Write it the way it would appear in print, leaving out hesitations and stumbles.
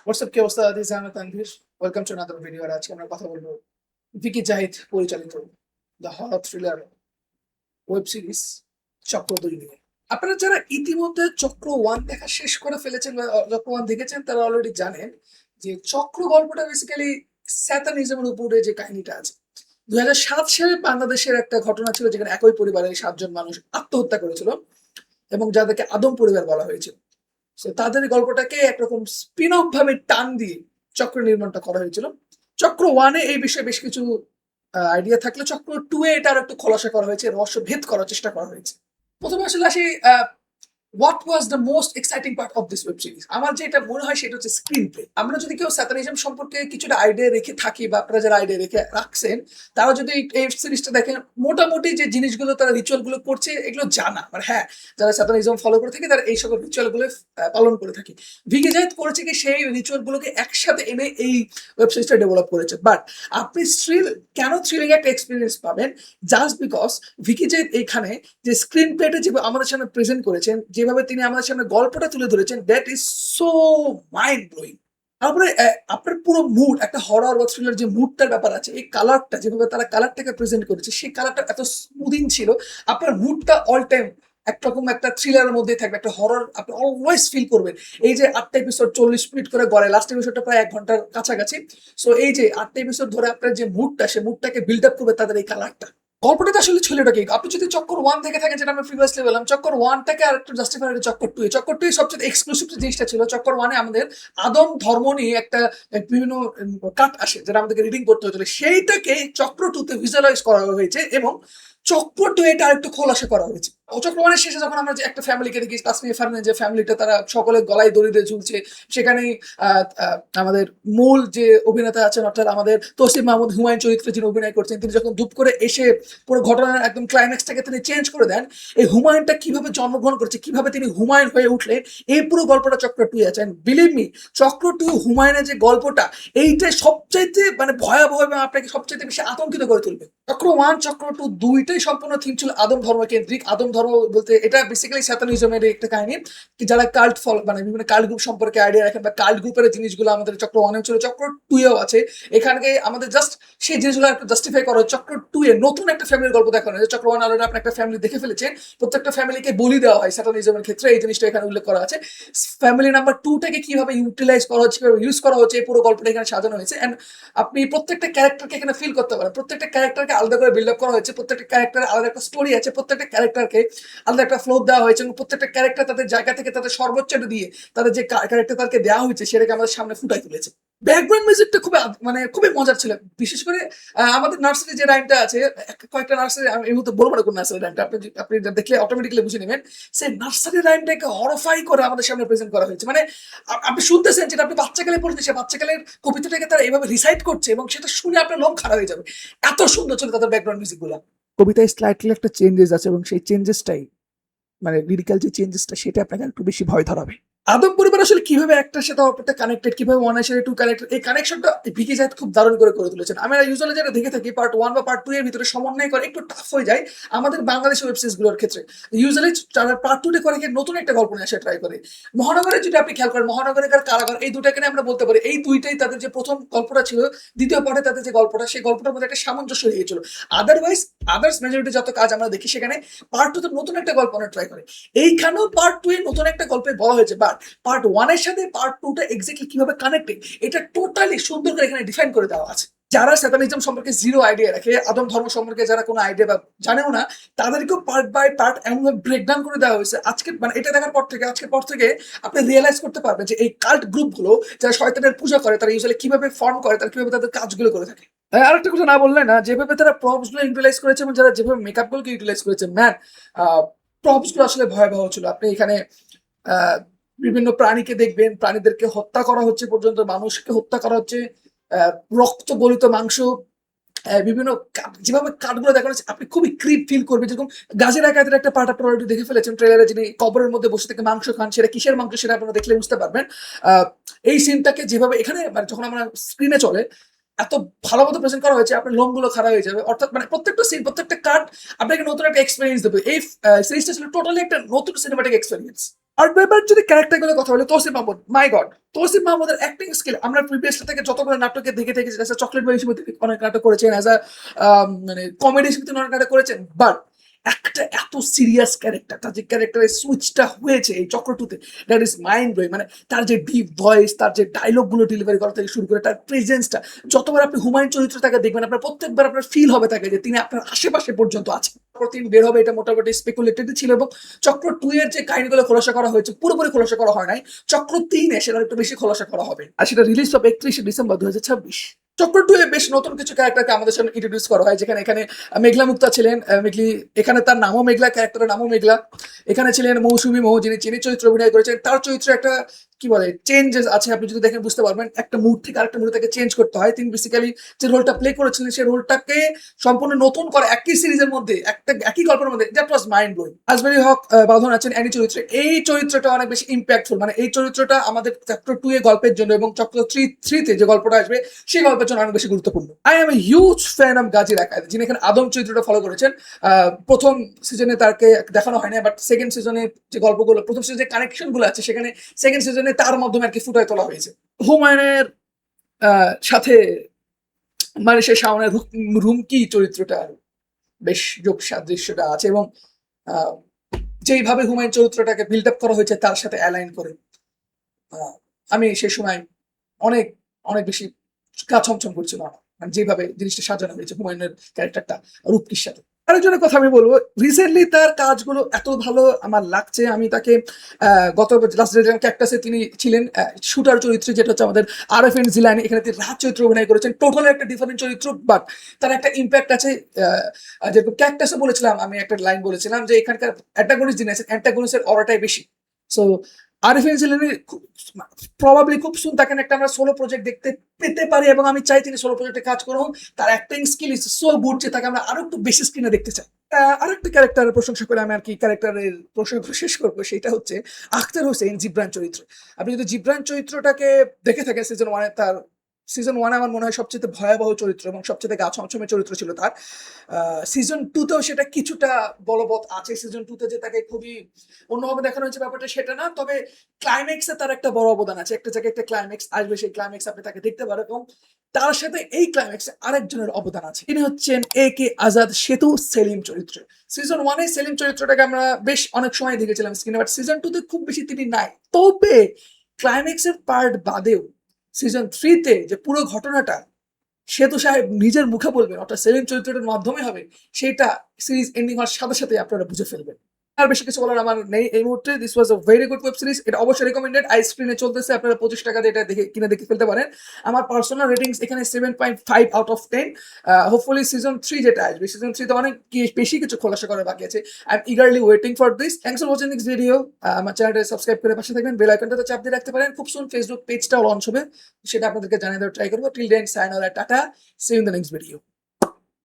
WhatsApp কি অবস্থা? This Ahmed Tanvir. Welcome to another video. আর আজকে আমরা কথা বলবো ভিকি জাহিদ পরিচালিত the horror thriller web series Chakra 2 নিয়ে। আপনারা যারা ইতিমধ্যে চক্র 1 দেখা শেষ করে ফেলেছেন বা চক্র 1 দেখেছেন তারা অলরেডি জানেন যে চক্র গল্পটা বেসিক্যালি স্যাতানিজমের উপরে যে কাহিনীটা আছে। 2007 সালে বাংলাদেশের একটা ঘটনা ছিল যেখানে একই পরিবারের 7 জন মানুষ আত্মহত্যা করেছিল এবং যাদেরকে আদম পরিবার বলা হয়েছিল। So, তাদের গল্পটাকে একরকম স্পিন অফ ভাবে টান দিয়ে চক্র নির্মাণটা করা হয়েছিল। চক্র 1 এ এই বিষয়ে বেশ কিছু আইডিয়া থাকলে চক্র 2 এ এটা আরো একটু খোলাসা করা হয়েছে, রহস্য ভেদ করার চেষ্টা করা হয়েছে। প্রথমে আসলে আসি what was the most exciting part of this web series. আমার যেটা মনে হয় সেটা হচ্ছে স্ক্রিন প্লে। আমরা যদি কেউ স্যাতানিজম সম্পর্কে কিছুটা আইডিয়া রেখে থাকি বা আপনারা যারা আইডিয়া রেখে রাখছেন তারা যদি এই সিরিজটা দেখেন, মোটামুটি যে জিনিসগুলো তারা রিচুয়াল গুলো করছে এগুলো জানা, মানে হ্যাঁ, যারা স্যাতানিজম ফলো করে থাকে তারা এই সকল রিচুয়াল গুলো পালন করে থাকে। ভিকি জাহিদ করেছে কি সেই রিচুয়াল গুলোকে একসাথে এনে এই ওয়েব সিরিজটা ডেভেলপ করেছে। বাট আপনি কেন থ্রিলিং একটা এক্সপিরিয়েন্স পাবেন? জাস্ট বিকজ ভিকি জাহিদ এইখানে যে স্ক্রিন প্লেটা যেভাবে আমাদের সামনে প্রেজেন্ট করেছেন, যেভাবে তিনি আমাদের সামনে গল্পটা তুলে ধরেছেন, that is so mind blowing. তারপরে আপনার পুরো মুড, একটা হরর বা থ্রিলার যে মুডটার ব্যাপার আছে, এই কালারটা যেভাবে তারা কালারটাকে প্রেজেন্ট করেছে, সেই কালারটা এত স্মুদিং ছিল, আপনার মুডটা অল টাইম একরকম একটা থ্রিলারের মধ্যে থাকবে, একটা হরর আপনি অলওয়েজ ফিল করবেন। এই যে 8টা এপিসোড 40 মিনিট করে গড়ে, লাস্ট এপিসোডটা প্রায় 1 ঘন্টার কাছাকাছি। সো এই যে 8টা এপিসোড ধরে আপনার যে মুডটা, সেই মুডটাকে বিল্ড আপ করবে তাদের এই কালারটা। গল্পটাতে আসলে ছেলেটাকে আপনি যদি চক্কর 1 থেকে থাকেন, যেটা আমরা প্রিভিয়াসলি বললাম, চক্কর 1টাকে আর একটু জাস্টিফাই করে চক্কর 2 এ। চক্কর 2 এ সবচেয়ে এক্সক্লুসিভ যে জিনিসটা ছিল, চক্কর 1 এ আমাদের আদম ধর্ম নিয়ে একটা বিভিন্ন কাট আসে যেটা আমাদেরকে রিডিং করতে হতো, সেইটাকে চক্র 2 তে ভিজুয়ালাইজ করা হয়েছে এবং চক্র 2 এটা আরেকটু খোলাসা করা হয়েছে। ও চক্র 1 এর শেষে যখন আমরা যে একটা ফ্যামিলিকে দেখি, কাশ্মীর ফ্যামিলি, যে ফ্যামিলিটা তারা সকলে গলায় দড়ি দিয়ে ঝুলছে, সেখানেই আমাদের মূল যে অভিনেতা আছেন অর্থাৎ আমাদের তসলিম মাহমুদ হুমায়ুন চরিত্রে যিনি অভিনয় করছেন, তিনি যখন ধূপ করে এসে পুরো ঘটনার একদম ক্লাইম্যাক্সটাকে তিনি চেঞ্জ করে দেন। এই হুমায়ুনটা কিভাবে জন্মগ্রহণ করছে, কিভাবে তিনি হুমায়ুন হয়ে উঠলেন, এই পুরো গল্পটা চক্র 2 আছে। বিলিভ মি, চক্র 2 হুমায়ুনের যে গল্পটা, এইটাই সবচাইতে মানে ভয়াবহ এবং আপনাকে সবচাইতে বেশি আতঙ্কিত করে তুলবে। চক্র 1 চক্র 2 দুইটাই সম্পূর্ণ থিম ছিল আদম ধর্ম কেন্দ্রিক। আদম ধর্ম বলতে এটা বেসিক্যালি স্যাতানিজমের একটা কাহিনী, কি যারা কাল্ট ফলো মানে বিভিন্ন কাল্ট গ্রুপ সম্পর্কে আইডিয়া রাখেন বা কাল্ট গ্রুপের জিনিসগুলো আমাদের চক্র 1 ছিল, চক্র 2 এও আছে। এখানে আমাদের জাস্ট সেই জিনিসগুলো একটু জাস্টিফাই করা হয়। চক্র 2 এ নতুন একটা ফ্যামিলির গল্প দেখানো হয়। চক্র 1 অলরেডি আপনি একটা ফ্যামিলি দেখে ফেলেছেন, প্রত্যেকটা ফ্যামিলিকে বলি দেওয়া হয় স্যাটানিজমের ক্ষেত্রে, এই জিনিসটা এখানে উল্লেখ করা আছে। ফ্যামিলি নাম্বার 2 টাকে কিভাবে ইউটিলাইজ করা হচ্ছে, কিভাবে ইউজ করা হচ্ছে, এই পুরো গল্পটা এখানে সাজানো হয়েছে। এন্ড আপনি প্রত্যেকটা ক্যারেক্টারকে এখানে ফিল করতে পারেন, প্রত্যেকটা ক্যারেক্টারকে আলাদা করে বিল্ড আপ করা হয়েছে, প্রত্যেকটা ক্যারেক্টারের আলাদা একটা স্টোরি আছে, প্রত্যেকটা ক্যারেক্টারকে আলাদা একটা ফ্লো দেওয়া হয়েছে এবং প্রত্যেকটা ক্যারেক্টার তাদের জায়গা থেকে তাদের সর্বোচ্চটা দিয়ে তাদের যে ক্যারেক্টার তাদেরকে দেওয়া হয়েছে সেটাকে আমাদের সামনে ফুটাই তুলেছে। ব্যাকগ্রাউন্ড মিউজিকটা খুবই মানে খুবই মজার ছিল। বিশেষ করে আমাদের নার্সারি যে রাইমটা আছে, কয়েকটা নার্সারি, আমি এই মুহূর্তে বলবো না কোন নার্সারি রাইমটা, আপনি দেখলে অটোমেটিক্যালি বুঝে নেবেন। সেই নার্সারি রাইমটাকে হরফাই করে আমাদের সামনে প্রেজেন্ট করা হয়েছে। মানে আপনি শুনতেছেন যেটা আপনি বাচ্চাকালে পড়েছেন, সে বাচ্চাকালের কবিতাটাকে তারা এইভাবে রিসাইট করছে এবং সেটা শুনে আপনার লোম খারাপ হয়ে যাবে। এত সুন্দর ছিল তাদের ব্যাকগ্রাউন্ড মিউজিক গুলা। কবিতায় স্লাইটলি একটা চেঞ্জেস আছে এবং সেই চেঞ্জেসটাই মানে লিরিক্যাল যে চেঞ্জেসটা, সেটা আপনাকে একটু বেশি ভয় ধরাবে। আদম পরিবার আসলে কিভাবে একটার সাথে অপরটা কানেক্টেড, কিভাবে ওয়ান এর সাথে টু কানেক্টেড, এই কানেকশনটা ভিকি জাহিদ খুব দারুণ করে তুলেছেন। আমরা ইউজুয়ালি যেটা দেখে থাকি পার্ট 1 বা পার্ট 2 এর ভিতরে সমন্বয় করে একটু টাফ হয়ে যায় আমাদের বাংলাদেশি ওয়েব সিরিজ গুলোর ক্ষেত্রে। ইউজুয়ালি তারা পার্ট 2 করে নতুন একটা গল্প নিয়ে আসা ট্রাই করে। মহানগরে যদি আপনি খেয়াল করেন, মহানগরের কারাগার, এই দুটাকে নিয়ে আমরা বলতে পারি এই দুইটাই তাদের যে প্রথম গল্পটা ছিল, দ্বিতীয় পার্টে তাদের যে গল্পটা, সেই গল্পটার মধ্যে একটা সামঞ্জস্য হয়ে গেছিল। আদার্স মেজরিটি যত কাজ আমরা দেখি, সেখানে পার্ট 2 তে নতুন একটা গল্প অনেক ট্রাই করে। এইখানেও পার্ট 2 এ নতুন একটা গল্পে বলা হয়েছে, বাট পার্ট 1 এর সাথে পার্ট 2 টা এক্স্যাক্টলি কিভাবে কানেক্টেড, এটা টোটালি সুন্দর করে এখানে ডিফাইন করে দেওয়া আছে। যারা স্যাতানিজম সম্পর্কে জিরো আইডিয়া রাখে, আদম ধর্ম সম্পর্কে যারা কোনো আইডিয়া বা জানেও না, তাদেরকেও পার্ট বাই পার্ট এমনভাবে ব্রেকডাউন করে দেওয়া হয়েছে। আজকে মানে এটা দেখার পর থেকে, আজকের পর থেকে আপনি রিয়েলাইজ করতে পারবেন যে এই কাল্ট গ্রুপগুলো যারা শয়তানের পূজা করে, তারা ইউজুয়ালি কিভাবে ফর্ম করে, তারা কিভাবে তাদের কাজগুলো করে থাকে। আরেকটা কথা না বললে না, যেভাবে তারা প্রপস গুলো ইউটিলাইজ করেছে এবং যারা যেভাবে মেকআপ গুলোকে ইউটিলাইজ করেছে, ম্যান, প্রপস গুলো আসলে ভয়াবহ ছিল। আপনি এখানে আহ বিভিন্ন প্রাণীকে দেখবেন, প্রাণীদেরকে হত্যা করা হচ্ছে পর্যন্ত, মানুষকে হত্যা করা হচ্ছে, রক্ত গলিত মাংস, বিভিন্ন যেভাবে কাঠগুলো দেখানো হচ্ছে, আপনি খুবই ক্রিপ ফিল করবেন। যেরকম গাজী ডাকাতের একটা পার্ট আপনারা অলরেডি দেখে ফেলেছেন ট্রেলারে, যিনি কবরের মধ্যে বসে থেকে মাংস খান, সেটা কিসের মাংস সেটা আপনারা দেখলে বুঝতে পারবেন। এই সিনটাকে যেভাবে এখানে মানে যখন আমরা স্ক্রিনে চলে এত ভালো মতো প্রেজেন্ট করা হয়েছে, আপনার লোমগুলো খারাপ হয়ে যাবে। অর্থাৎ মানে প্রত্যেকটা সিন, প্রত্যেকটা কাট আপনাকে নতুন একটা এক্সপেরিয়েন্স দেবে। এই সিরিজটা ছিল টোটালি একটা নতুন সিনেমাটিক এক্সপেরিয়েন্স। আর ব্যাপার যদি ক্যারেক্টার গুলো কথা বলি, তৌসিফ মাহমুদ, মাই গড, তৌসিফ মাহমুদের অ্যাক্টিং স্কিল আমরা প্রিভিয়াস থেকে যতগুলো নাটকে দেখে থেকেছি, চকলেট বাড়ি অনেক নাটক করেছেন, অ্যাজ আ মানে কমেডি অনেক নাটক করেছেন, বাট একটা এত সিরিয়াস ক্যারেক্টার, তার যে ক্যারেক্টারের সুইচটা হয়েছে এই চক্রটুতে, দ্যাট ইজ মাইন্ড ব্লোয়িং। মানে তার যে ডিপ ভয়েস, তার যে ডায়লগ গুলো ডেলিভারি করা থেকে শুরু করে তার প্রেজেন্সটা, যতবার আপনি হুমায়ুন চরিত্র তাকে দেখবেন আপনার প্রত্যেকবার আপনার ফিল হবে তাকে যে তিনি আপনার আশেপাশে পর্যন্ত আছেন। তিনি বের হবে এটা মোটামুটি স্পেকুলেটেড ছিল, এবং চক্র 2 এর যে কাহিনীগুলো খোলাসা করা হয়েছে পুরোপুরি খোলাসা করা হয় নাই, চক্র 3 এ সেটা একটু বেশি খোলাসা করা হবে, আর সেটা রিলিজ হবে 31শে ডিসেম্বর 2026। চক্র 2 এ বেশ নতুন কিছু ক্যারেক্টারকে আমাদের সামনে ইন্ট্রোডিউস করা হয়, যেখানে এখানে মেঘলা মুক্তা ছিলেন, মেঘলি, এখানে তার নামও মেঘলা, ক্যারেক্টারের নামও মেঘলা। এখানে ছিলেন মৌসুমী মৌ, যিনি চিনি চরিত্র অভিনয় করেছেন। তার চরিত্রে একটা কি বলে চেঞ্জেস আছে, আপনি যদি দেখেন বুঝতে পারবেন, একটা মুড থেকে আরেকটা মুডে তাকে চেঞ্জ করতে হয়। তিনি বেসিক্যালি যে রোলটা প্লে করেছিলেন সেই রোলটাকে সম্পূর্ণ নতুন করে একই সিরিজের মধ্যে, একটা একই গল্পের মধ্যে, that was mind blowing. Azmeri Haque Badhon আছেন অ্যানি চরিত্রে, এই চরিত্রটা অনেক বেশি ইম্প্যাক্টফুল। মানে এই চরিত্রটা আমাদের চক্র 2 এ গল্পের জন্য এবং চক্র 3 তে যে গল্পটা আসবে সেই গল্পের জন্য অনেক বেশি গুরুত্বপূর্ণ। I M a huge fan of Gazi Rakayet, যিনি এখানে আদম চরিত্রটা ফলো করেছেন। প্রথম সিজনে তাকে দেখানো হয় না, বাট সেকেন্ড সিজনে যে গল্পগুলো, প্রথম সিজনে কানেকশন গুলো আছে, সেখানে সেকেন্ড সিজনে তার মাধ্যমে আর কি ফুটায় তোলা হয়েছে। হুমায়ুনের সাথে মানে সে শাওনের রুমকি চরিত্রটা বেশ যোগ সাদৃশ্যটা আছে, এবং আহ, যেইভাবে হুমায়ুন চরিত্রটাকে বিল্ড আপ করা হয়েছে তার সাথে অ্যালাইন করে, আমি সে সময় অনেক অনেক বেশি গা ছমছম করছিল আমার, মানে যেভাবে জিনিসটা সাজানো হয়েছে হুমায়ুনের ক্যারেক্টারটা রূপকির সাথে। আরেকজনের কথা আমি বলবো, রিসেন্টলি তার কাজগুলো এত ভালো আমার লাগছে, আমি তাকে গত লাস্ট ক্যাক্টাসে তিনি ছিলেন শুটার চরিত্রে, যেটা হচ্ছে আমাদের আরএফএন জিলানি, এখানে তিনি রাজ চরিত্র অভিনয় করেছেন, টোটালি একটা ডিফারেন্ট চরিত্র, বাট তার একটা ইম্প্যাক্ট আছে। যেরকম ক্যাক্টাসে বলেছিলাম, আমি একটা লাইন বলেছিলাম যে এখানকার অ্যান্টাগনিস্ট যিনি আছেন, অ্যান্টাগনিস্টের অরাটাই বেশি। সো আরএফএন জিলানি প্রবাবলি খুব সুন তাকে একটা আমরা সোলো প্রজেক্ট দেখতে পেতে পারি, এবং আমি চাই তিনি সোলো প্রজেক্টে কাজ করুন। তার acting skill is so good যে তাকে আমরা আরো একটু বেশি স্ক্রিনে দেখতে চাই। আরেকটা ক্যারেক্টারের প্রশংসা করে আমি আর কি ক্যারেক্টারের প্রশংসা শেষ করবো, সেটা হচ্ছে আখতার হোসেন জিবরান চরিত্র। আপনি যদি জিবরান চরিত্রটাকে দেখে থাকেন সিজন 1 তার সিজন 1 আমার মনে হয় সবচেয়ে ভয়াবহ চরিত্র এবং সবচেয়ে গা ছমছমের চরিত্র ছিল তার। সিজন 2 তেও সেটা কিছুটা বলবৎ আছে। সিজন 2 তে যে তাকে খুবই অন্যভাবে দেখানো হয়েছে ব্যাপারটা সেটা না, তবে ক্লাইম্যাক্সে তার একটা বড় অবদান আছে। একটা জায়গায় একটা ক্লাইম্যাক্স আসবে, সেই ক্লাইম্যাক্স আপনি তাকে দেখতে পারেন, এবং তার সাথে এই ক্লাইম্যাক্সে আরেকজনের অবদান আছে। তিনি হচ্ছেন এ কে আজাদ সেতু সেলিম চরিত্রে। সিজন 1 এ সেলিম চরিত্রটাকে আমরা বেশ অনেক সময় দেখেছিলাম স্ক্রিনে, বাট সিজন 2 তে খুব বেশি তিনি নাই। তবে ক্লাইম্যাক্সের পার্ট বাদেও সিজন 3 তে যে পুরো ঘটনাটা সেতু সাহেব নিজের মুখে বলবেন, অর্থাৎ সেলিম চরিত্রটার মাধ্যমে হবে, সেটা সিরিজ এন্ডিং হওয়ার সাথে সাথে আপনারা বুঝে ফেলবেন। আর বেশি কিছু বলার আমার নেই এই মুহূর্তে। This was a very good web series, এটা অবশ্যই রেকমেন্ডেড। আই স্ক্রিনে চলতেছে, আপনারা 25 টাকা দিয়ে এটা দেখে কিনে দেখে ফেলতে পারেন। আমার পার্সোনাল রেটিংস এখানে 7.5 আউট অফ 10। হোপফুলি সিজন 3 যেটা আসবে, সিজন 3 তে অনেক বেশি কিছু খোলাসা করার বাকি আছে। I am eagerly waiting for this. Thanks for watching this video. আমার চ্যানেলটা সাবস্ক্রাইব করে পাশে থাকবেন, বেল আইকনটাতে চাপ দিয়ে রাখতে পারেন। খুব সুন ফেসবুক পেজটাও লঞ্চ হবে, সেটা আপনাদেরকে জানিয়ে দেওয়ার ট্রাই করবো। Till then sign or tata, see you in the next video.